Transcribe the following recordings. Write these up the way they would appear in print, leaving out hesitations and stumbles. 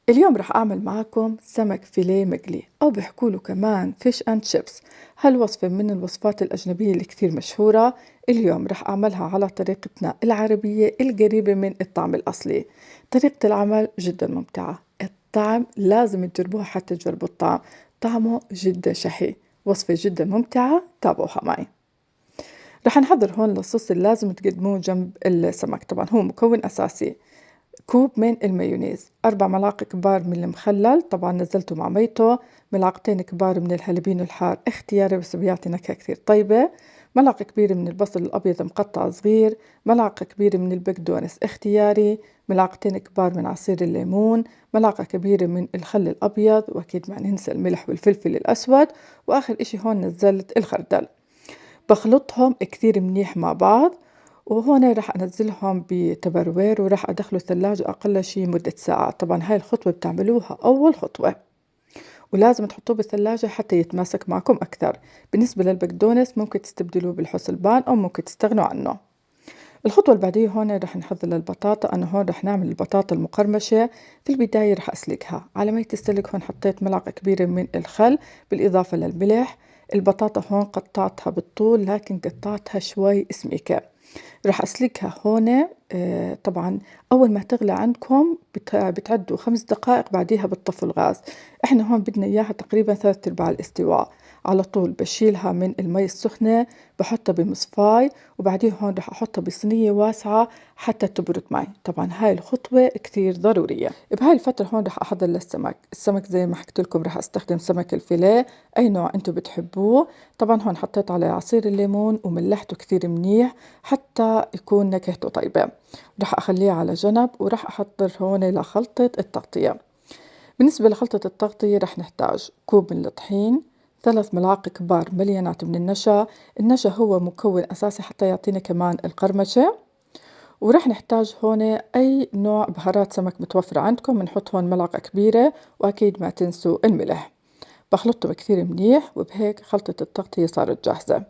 اليوم رح أعمل معاكم سمك فيليه مقلي أو بيحكوا كمان فيش أند شيبس. هالوصفة من الوصفات الأجنبية اللي كتير مشهورة. اليوم رح أعملها على طريقتنا العربية القريبة من الطعم الأصلي. طريقة العمل جدا ممتعة، الطعم لازم تجربوها حتى تجربوا الطعم، طعمه جدا شهي. وصفة جدا ممتعة، تابعوها معي. رح نحضر هون الصوص اللي لازم تقدموه جنب السمك. طبعا هو مكون أساسي: كوب من المايونيز، 4 ملاعق كبار من المخلل طبعا نزلته مع ميته، ملعقتين كبار من الهالبينو الحار اختياري بس بيعطي نكهة كثير طيبة، ملعقة كبيرة من البصل الأبيض مقطع صغير، ملعقة كبيرة من البقدونس اختياري، ملعقتين كبار من عصير الليمون، ملعقة كبيرة من الخل الأبيض، وأكيد ما ننسى الملح والفلفل الأسود، وآخر إشي هون نزلت الخردل. بخلطهم كثير منيح مع بعض، وهون راح أنزلهم بتبروير وراح أدخله الثلاجة أقل شيء مدة ساعة. طبعا هاي الخطوة بتعملوها أول خطوة، ولازم تحطوه بالثلاجة حتى يتماسك معكم أكثر. بالنسبة للبقدونس ممكن تستبدلوه بالحسلبان أو ممكن تستغنوا عنه. الخطوة اللي بعديه هون رح نحضر للبطاطا. أنا هون رح نعمل البطاطا المقرمشة. في البداية رح أسلقها. على ما تسلق هون حطيت ملعقة كبيرة من الخل بالإضافة للملح. البطاطا هون قطعتها بالطول لكن قطعتها شوي سميكة. رح أسلقها هون. طبعا أول ما تغلى عندكم بتعدوا 5 دقائق، بعديها بتطفوا الغاز. إحنا هون بدنا إياها تقريبا 3/4 الاستواء. على طول بشيلها من المي السخنة، بحطها بمصفاي، وبعدين هون رح أحطها بصينية واسعة حتى تبرد معي. طبعا هاي الخطوة كتير ضرورية. بهاي الفترة هون رح أحضر للسمك. السمك زي ما حكيت لكم رح أستخدم سمك الفيليه، أي نوع أنتم بتحبوه. طبعا هون حطيت عليه عصير الليمون وملحته كتير منيح حتى يكون نكهته طيبة. رح أخليه على جنب ورح أحضر هون لخلطة التغطية. بالنسبة لخلطة التغطية رح نحتاج كوب من الطحين، 3 ملاعق كبار مليانات من النشا. النشا هو مكون أساسي حتى يعطينا كمان القرمشة. ورح نحتاج هون أي نوع بهارات سمك متوفرة عندكم، بنحط هون ملعقة كبيرة، وأكيد ما تنسوا الملح. بخلطهم كثير منيح، وبهيك خلطة التغطية صارت جاهزة.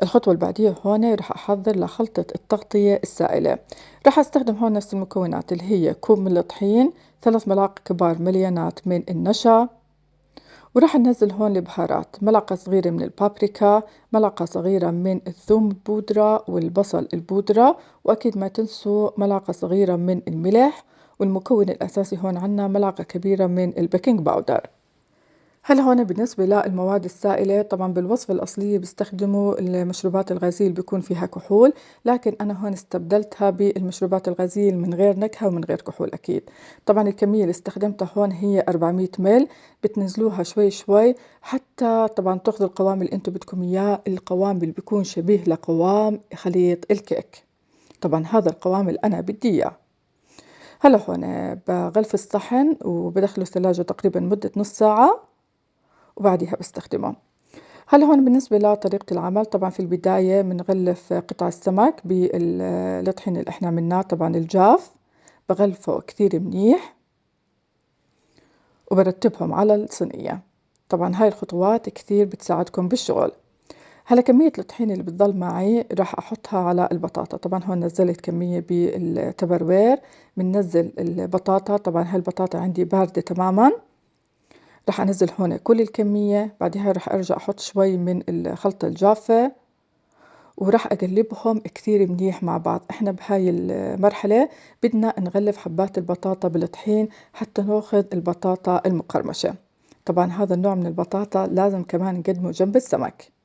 الخطوة اللي بعديها هون رح أحضر لخلطة التغطية السائلة. رح أستخدم هون نفس المكونات اللي هي كوب من الطحين، 3 ملاعق كبار مليانات من النشا، ورح ننزل هون البهارات: ملعقة صغيرة من البابريكا، ملعقة صغيرة من الثوم البودرة والبصل البودرة، وأكيد ما تنسوا ملعقة صغيرة من الملح. والمكون الأساسي هون عنا ملعقة كبيرة من البيكنج باودر. هلا هون بالنسبة للمواد السائلة، طبعا بالوصفة الأصلية بيستخدموا المشروبات الغازية اللي بيكون فيها كحول، لكن أنا هون استبدلتها بالمشروبات الغازية من غير نكهة ومن غير كحول أكيد. طبعا الكمية اللي استخدمتها هون هي 400 مل. بتنزلوها شوي شوي حتى طبعا تاخذوا القوام اللي انتم بدكم إياه، القوام اللي بيكون شبيه لقوام خليط الكيك. طبعا هذا القوام اللي أنا بدي إياه. هلا هون بغلف الصحن وبدخله الثلاجة تقريبا مدة نص ساعة، وبعديها بستخدمه. هلا هون بالنسبة لطريقة العمل، طبعا في البداية بنغلف قطع السمك بالطحين اللي احنا عملناه طبعا الجاف. بغلفه كثير منيح وبرتبهم على الصينية. طبعا هاي الخطوات كثير بتساعدكم بالشغل. هلا كمية الطحين اللي بتضل معي راح أحطها على البطاطا. طبعا هون نزلت كمية بالتبروير. بننزل البطاطا، طبعا هالبطاطا عندي باردة تماما. راح أنزل هون كل الكمية، بعدها راح أرجع أحط شوي من الخلطة الجافة، وراح أقلبهم كثير منيح مع بعض. إحنا بهاي المرحلة بدنا نغلف حبات البطاطا بالطحين حتى ناخذ البطاطا المقرمشة. طبعا هذا النوع من البطاطا لازم كمان نقدمه جنب السمك.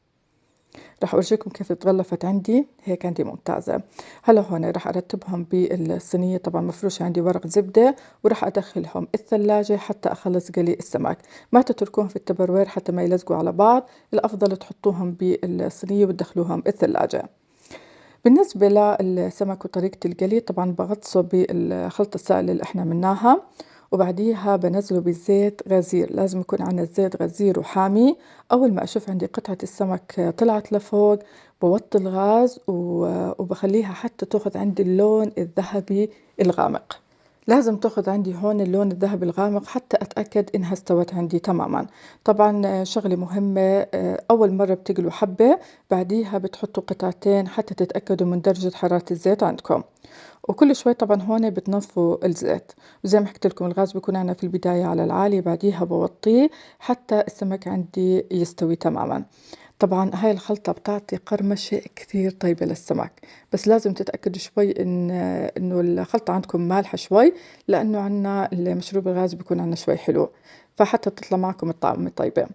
راح أورجيكم كيف تغلفت عندي، هيك عندي ممتازة. هلا هون راح أرتبهم بالصينية، طبعا مفروشة عندي ورق زبدة، وراح أدخلهم الثلاجة حتى أخلص قلي السمك. ما تتركوهم في التبروير حتى ما يلزقوا على بعض، الأفضل تحطوهم بالصينية وتدخلوهم الثلاجة. بالنسبة للسمك وطريقة القلي، طبعا بغطسه بالخلطة السائلة اللي احنا عملناها، وبعديها بنزله بالزيت غزير. لازم يكون عندنا الزيت غزير وحامي. أول ما أشوف عندي قطعة السمك طلعت لفوق، بوطي الغاز وبخليها حتى تاخذ عندي اللون الذهبي الغامق. لازم تاخذ عندي هون اللون الذهبي الغامق حتى أتأكد إنها استوت عندي تماما. طبعا شغلة مهمة، أول مرة بتقلوا حبة، بعديها بتحطوا قطعتين حتى تتأكدوا من درجة حرارة الزيت عندكم. وكل شوي طبعًا هون بتنظفوا الزيت، وزي ما حكيت لكم الغاز بيكون عندنا في البداية على العالي، بعديها باوطّيه حتى السمك عندي يستوي تمامًا. طبعًا هاي الخلطة بتعطي قرمشة كتير طيبة للسمك، بس لازم تتأكدوا شوي إنه الخلطة عندكم مالحة شوي، لإنه عندنا المشروب الغاز بيكون عندنا شوي حلو، فحتى تطلع معكم الطعمة طيبة.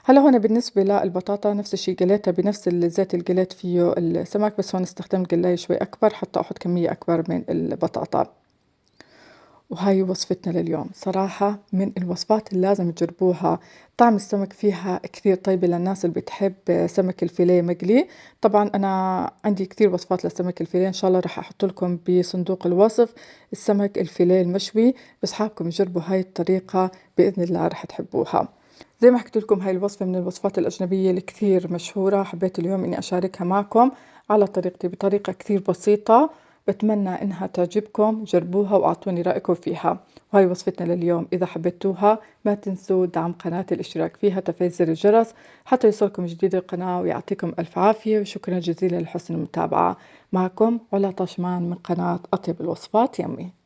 هلا هون بالنسبة للبطاطا نفس الشي قليتها بنفس الزيت اللي قليت فيه السمك، بس هون استخدمت قلاية شوي أكبر حتى أحط كمية أكبر من البطاطا. وهاي وصفتنا لليوم، صراحة من الوصفات اللي لازم تجربوها. طعم السمك فيها كثير طيبة للناس اللي بتحب سمك الفيليه مقلي. طبعا أنا عندي كثير وصفات لسمك الفيليه، إن شاء الله رح أحط لكم بصندوق الوصف السمك الفيليه المشوي، بس حابكم تجربوا هاي الطريقة بإذن الله رح تحبوها. زي ما حكيت لكم هاي الوصفة من الوصفات الأجنبية اللي كثير مشهورة، حبيت اليوم إني أشاركها معكم على طريقتي بطريقة كثير بسيطة. بتمنى إنها تعجبكم، جربوها وأعطوني رأيكم فيها. وهاي وصفتنا لليوم، إذا حبيتوها ما تنسوا دعم قناتي، الاشتراك فيها، تفعيل زر الجرس حتى يوصلكم جديد القناة، ويعطيكم ألف عافية وشكرا جزيلا لحسن المتابعة. معكم علا طشمان من قناة أطيب الوصفات يمي.